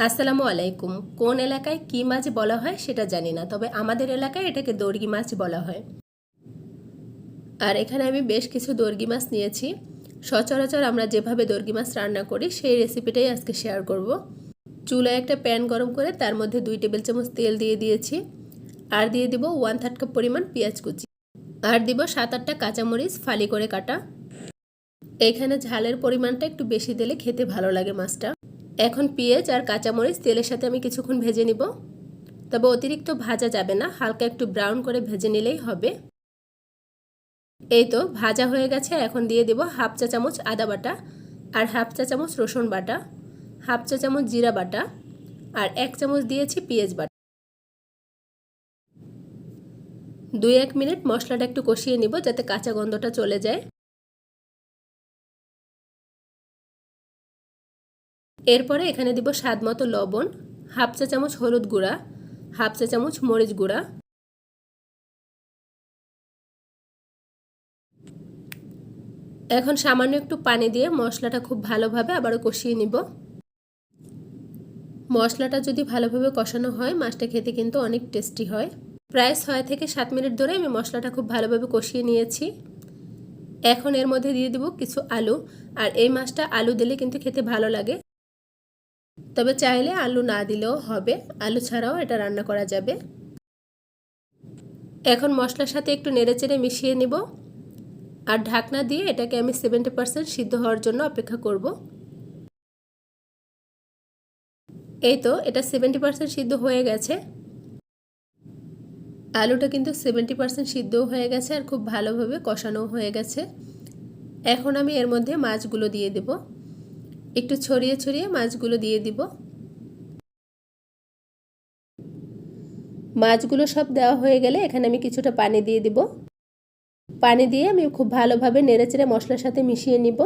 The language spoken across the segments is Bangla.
আসসালামু আলাইকুম। কোন এলাকায় কী মাছ বলা হয় সেটা জানি না, তবে আমাদের এলাকায় এটাকে দর্গি মাছ বলা হয়। আর এখানে আমি বেশ কিছু দর্গি মাছ নিয়েছি। সচরাচর আমরা যেভাবে দর্গি মাছ রান্না করি সেই রেসিপিটাই আজকে শেয়ার করব। চুলায় একটা প্যান গরম করে তার মধ্যে 2 টেবিল চামচ তেল দিয়ে দিয়েছি। আর দিয়ে দিব 1/3 কাপ পরিমাণ পেঁয়াজ কুচি। আর দিব 7-8টা কাঁচামরিচ ফালি করে কাটা। এখানে ঝালের পরিমাণটা একটু বেশি দিলে খেতে ভালো লাগে মাছটা। এখন পেঁয়াজ আর কাঁচামরিচ তেলের সাথে আমি কিছুক্ষণ ভেজে নিব, তবে অতিরিক্ত ভাজা যাবে না, হালকা একটু ব্রাউন করে ভেজে নিলেই হবে। এই তো ভাজা হয়ে গেছে। এখন দিয়ে দেব 1/2 চা চামচ আদা বাটা, আর 1/2 চা চামচ রসুন বাটা, 1/2 চা চামচ জিরা বাটা, আর 1 চামচ দিয়েছি পেঁয়াজ বাটা। 2-1 মিনিট মশলাটা একটু কষিয়ে নিব যাতে কাঁচা গন্ধটা চলে যায়। এরপরে এখানে দিব স্বাদ মতো লবণ, 1/2 চা চামচ হলুদ গুঁড়া, 1/2 চা চামচ মরিচ গুঁড়া। এখন সামান্য একটু পানি দিয়ে মশলাটা খুব ভালোভাবে আবারও কষিয়ে নিব। মশলাটা যদি ভালোভাবে কষানো হয় মাছটা খেতে কিন্তু অনেক টেস্টি হয়। প্রায় 6 থেকে 7 মিনিট ধরে আমি মশলাটা খুব ভালোভাবে কষিয়ে নিয়েছি। এখন এর মধ্যে দিয়ে দিব কিছু আলু, আর এই মাছটা আলু দিলে কিন্তু খেতে ভালো লাগে, তবে চাইলে আলু না দিলেও হবে, আলু ছাড়াও এটা রান্না করা যাবে। এখন মশলার সাথে একটু নেড়েচেড়ে মিশিয়ে নিব, আর ঢাকনা দিয়ে এটাকে আমি 70% সিদ্ধ হওয়ার জন্য অপেক্ষা করব। এই তো এটা 70% সিদ্ধ হয়ে গেছে। আলুটা কিন্তু 70% সিদ্ধও হয়ে গেছে আর খুব ভালোভাবে কষানো হয়ে গেছে। এখন আমি এর মধ্যে মাছগুলো দিয়ে দেব, একটু ছড়িয়ে ছড়িয়ে মাছগুলো দিয়ে দিব। মাছগুলো সব দেওয়া হয়ে গেলে এখানে আমি কিছুটা পানি দিয়ে দিব। পানি দিয়ে আমি খুব ভালোভাবে নেড়েচেড়ে মশলার সাথে মিশিয়ে নিব।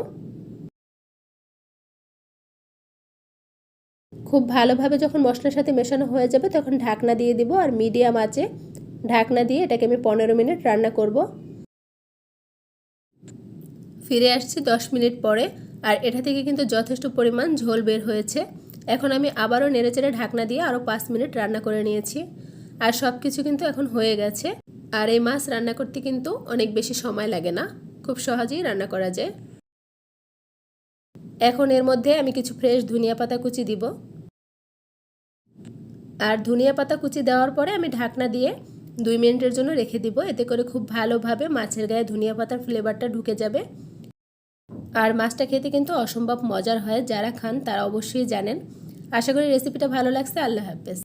খুব ভালোভাবে যখন মশলার সাথে মেশানো হয়ে যাবে তখন ঢাকনা দিয়ে দিব, আর মিডিয়াম আঁচে ঢাকনা দিয়ে এটাকে আমি 15 মিনিট রান্না করব। ফিরে আসছি 10 মিনিট পরে, আর এটা থেকে কিন্তু যথেষ্ট পরিমাণ ঝোল বের হয়েছে। এখন আমি আবারও নেড়েচেড়ে ঢাকনা দিয়ে আরও 5 মিনিট রান্না করে নিয়েছি, আর সব কিছু কিন্তু এখন হয়ে গেছে। আর এই মাছ রান্না করতে কিন্তু অনেক বেশি সময় লাগে না, খুব সহজেই রান্না করা যায়। এখন এর মধ্যে আমি কিছু ফ্রেশ ধনিয়া পাতা কুচি দিব, আর ধনিয়া পাতা কুচি দেওয়ার পরে আমি ঢাকনা দিয়ে 2 মিনিটের জন্য রেখে দিব। এতে করে খুব ভালোভাবে মাছের গায়ে ধনিয়া পাতার ফ্লেভারটা ঢুকে যাবে, আর মাছটা খেতে কিন্তু অসম্ভব মজার হয়। যারা খান তারা অবশ্যই জানেন। আশা করি রেসিপিটা ভালো লাগছে। আল্লাহ হাফেজ।